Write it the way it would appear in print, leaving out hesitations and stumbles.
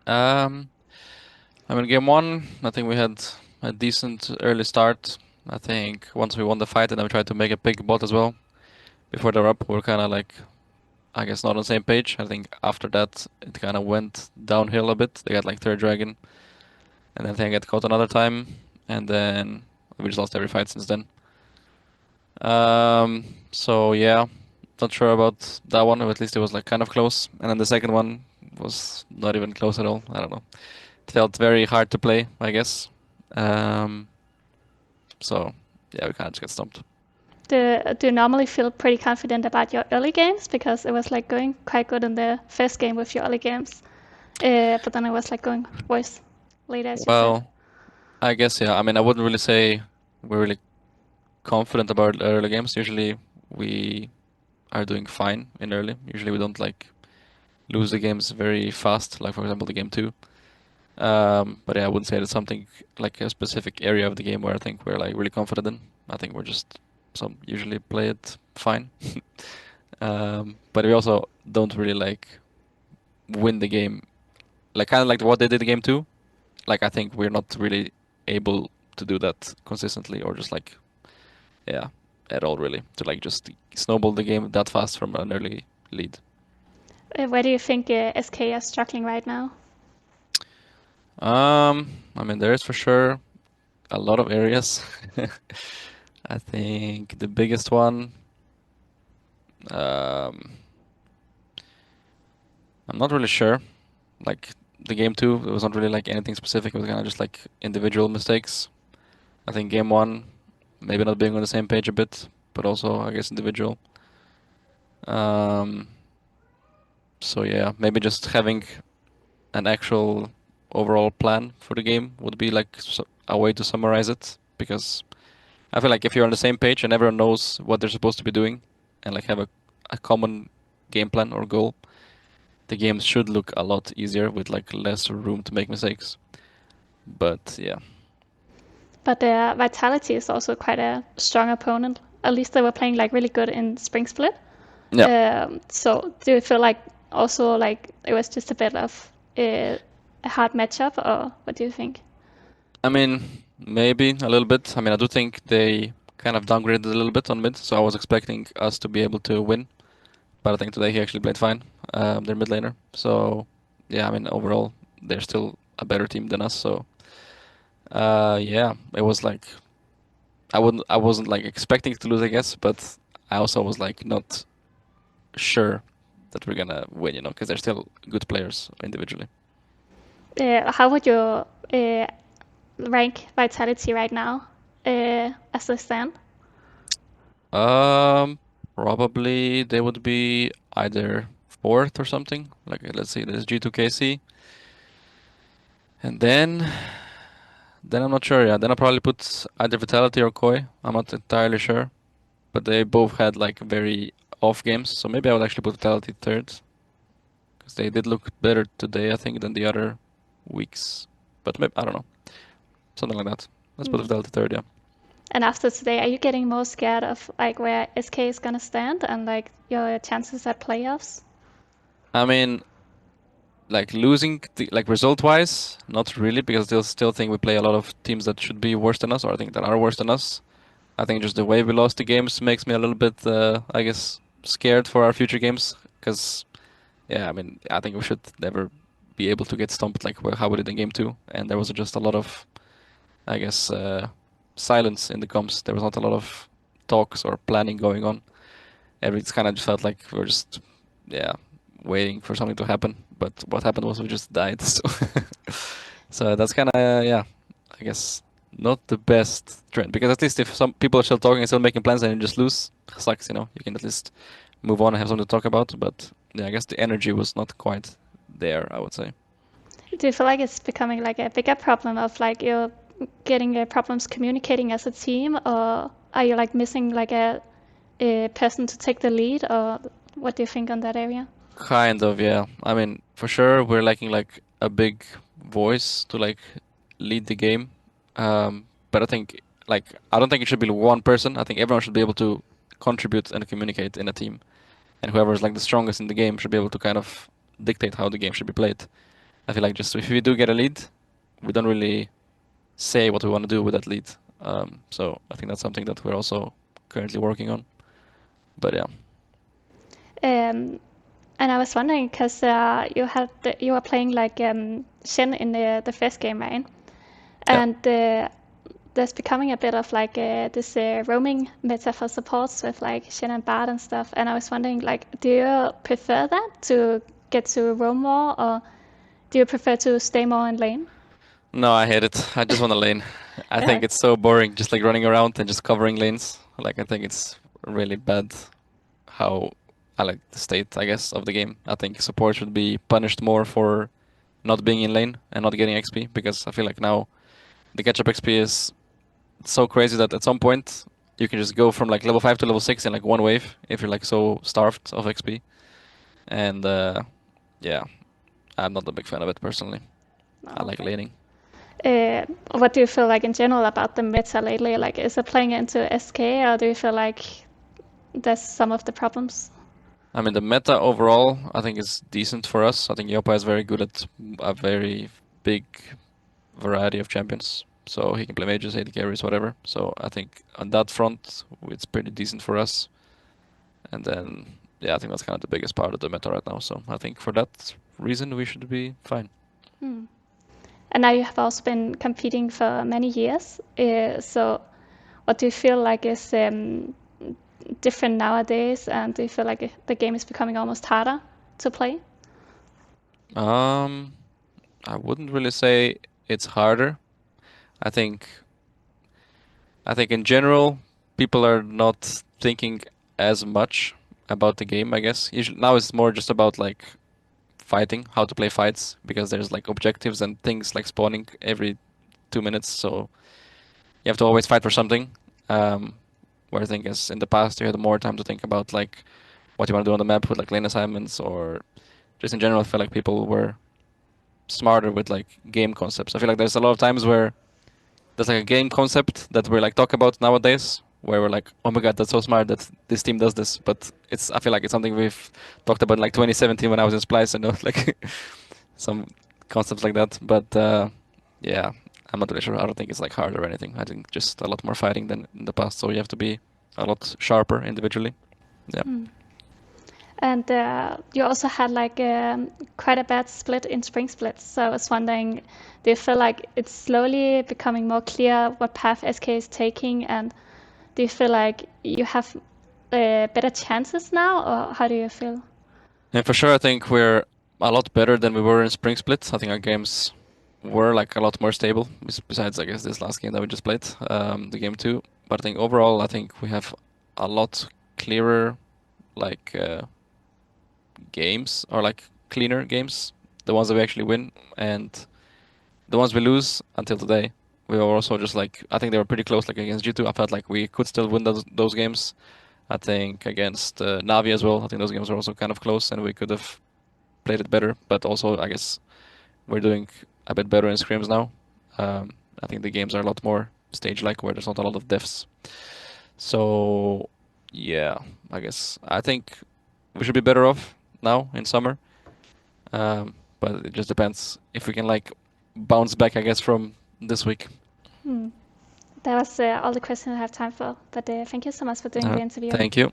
Um, I mean, game one, I think we had a decent early start. I think once we won the fight, and then we tried to make a big bot as well. Before they're up, we were kind of like, I guess, not on the same page. I think after that, it kind of went downhill a bit. They got like third dragon, and then I think I got caught another time, and then we just lost every fight since then. So yeah, not sure about that one, but at least it was like kind of close. And then the second one was not even close at all. I don't know. It felt very hard to play, I guess. Um, so yeah, we kind of just got stumped. Do you normally feel pretty confident about your early games? Because it was like going quite good in the first game with your early games, but then it was like going worse later, as you said. Well, I guess yeah. I mean, I wouldn't really say we're really confident about early games. Usually we are doing fine in early. Usually we don't like lose the games very fast, like for example the game two. But yeah, I wouldn't say it's something like a specific area of the game where I think we're like really confident in. I think we're just some usually play it fine. But we also don't really like win the game, like kind of like what they did in game two. Like I think we're not really able to do that consistently or just like yeah at all really to like just snowball the game that fast from an early lead. Where do you think SK is struggling right now? I mean there is for sure a lot of areas. I think the biggest one, um, I'm not really sure. Like the game two, it was not really like anything specific. It was kind of just like individual mistakes. I think game one, maybe not being on the same page a bit, but also I guess individual. Um, so yeah, maybe just having an actual overall plan for the game would be like a way to summarize it because I feel like if you're on the same page and everyone knows what they're supposed to be doing and like have a common game plan or goal, the games should look a lot easier with like less room to make mistakes. But yeah. But Vitality is also quite a strong opponent. At least they were playing like really good in Spring Split. Yeah. So do you feel like also like it was just a bit of a hard matchup, or what do you think? I mean, maybe a little bit. I mean, I do think they kind of downgraded a little bit on mid, so I was expecting us to be able to win. But I think today he actually played fine, their mid laner. So yeah, I mean, overall, they're still a better team than us. So yeah, it was like I wasn't like expecting to lose, I guess, but I also was like not sure that we're gonna win, you know, because they're still good players individually. How would you uh, rank Vitality right now as they stand? Um, Probably they would be either fourth or something. Like let's see, there's G2KC, and then I'm not sure. Yeah, then I'll probably put either Vitality or Koi. I'm not entirely sure, but they both had like very off games, so maybe I would actually put Vitality third because they did look better today, I think, than the other weeks. But maybe I don't know, something like that. Let's put Mm. Vitality third. Yeah. And after today, are you getting more scared of like where SK is gonna stand and like your chances at playoffs? I mean, like losing like result wise, not really, because I still think we play a lot of teams that should be worse than us, or I think that are worse than us. I think just the way we lost the games makes me a little bit, I guess, scared for our future games. Because yeah, I mean, I think we should never be able to get stumped like how we did in game two, and there was just a lot of, I guess, silence in the comms. There was not a lot of talks or planning going on. It's kind of just felt like we were just, yeah, waiting for something to happen. But what happened was we just died. So, so that's kind of yeah, I guess not the best trend because at least if some people are still talking and still making plans and you just lose, sucks. You know, you can at least move on and have something to talk about. But yeah, I guess the energy was not quite there, I would say. Do you feel like it's becoming like a bigger problem of like you're getting problems communicating as a team, or are you like missing like a person to take the lead, or what do you think on that area? Kind of, yeah. I mean, for sure, we're lacking like a big voice to like lead the game. But I think like I don't think it should be one person. I think everyone should be able to contribute and communicate in a team, and whoever is like the strongest in the game should be able to kind of dictate how the game should be played. I feel like just if we do get a lead, we don't really say what we want to do with that lead. So I think that's something that we're also currently working on. But yeah. And I was wondering, because you were playing like Shen in the first game, right? Yeah. And there's becoming a bit of like this roaming meta for supports with like Shen and Bard and stuff. And I was wondering, like, do you prefer that to get to roam more, or do you prefer to stay more in lane? No, I hate it. I just want a lane. I Yeah. think it's so boring, just like running around and just covering lanes. Like I think it's really bad how I like the state, I guess, of the game. I think support should be punished more for not being in lane and not getting XP because I feel like now the catch-up XP is so crazy that at some point you can just go from like level 5 to level 6 in like one wave if you're like so starved of XP. And yeah, I'm not a big fan of it personally. I No, like okay. laning. What do you feel like in general about the meta lately? Like, is it playing into SK, or do you feel like that's some of the problems? I mean, the meta overall, I think is decent for us. I think Yopa is very good at a very big variety of champions. So he can play mages, AD carries, whatever. So I think on that front, it's pretty decent for us. And then, yeah, I think that's kind of the biggest part of the meta right now. So I think for that reason, we should be fine. And now you have also been competing for many years. So what do you feel like is different nowadays? And do you feel like the game is becoming almost harder to play? Um, I wouldn't really say it's harder. I think I think in general, people are not thinking as much about the game, I guess. Usually, now it's more just about like fighting, how to play fights, because there's like objectives and things like spawning every 2 minutes, so you have to always fight for something. Where I think is in the past you had more time to think about like what you want to do on the map with like lane assignments or just in general I feel like people were smarter with like game concepts. I feel like there's a lot of times where there's like a game concept that we're like talk about nowadays where we're like, oh my god, that's so smart that this team does this. But it's I feel like it's something we've talked about in like 2017 when I was in Splice and like some concepts like that. But yeah, I'm not really sure. I don't think it's like hard or anything. I think just a lot more fighting than in the past. So you have to be a lot sharper individually. Yeah. And you also had like quite a bad split in spring splits. So I was wondering, do you feel like it's slowly becoming more clear what path SK is taking? And do you feel like you have better chances now, or how do you feel? And for sure, I think we're a lot better than we were in Spring Split. I think our games were like a lot more stable. Besides, I guess this last game that we just played, the game two. But I think overall, I think we have a lot clearer, like games or like cleaner games. The ones that we actually win and the ones we lose until today. We were also just like I think they were pretty close. Like against G2, I felt like we could still win those games. I think against Navi as well. I think those games were also kind of close, and we could have played it better. But also, I guess we're doing a bit better in scrims now. I think the games are a lot more stage-like, where there's not a lot of deaths. So, yeah, I think we should be better off now in summer. But it just depends if we can like bounce back, I guess, from this week. That was all the questions I have time for. But thank you so much for doing the interview. Thank you.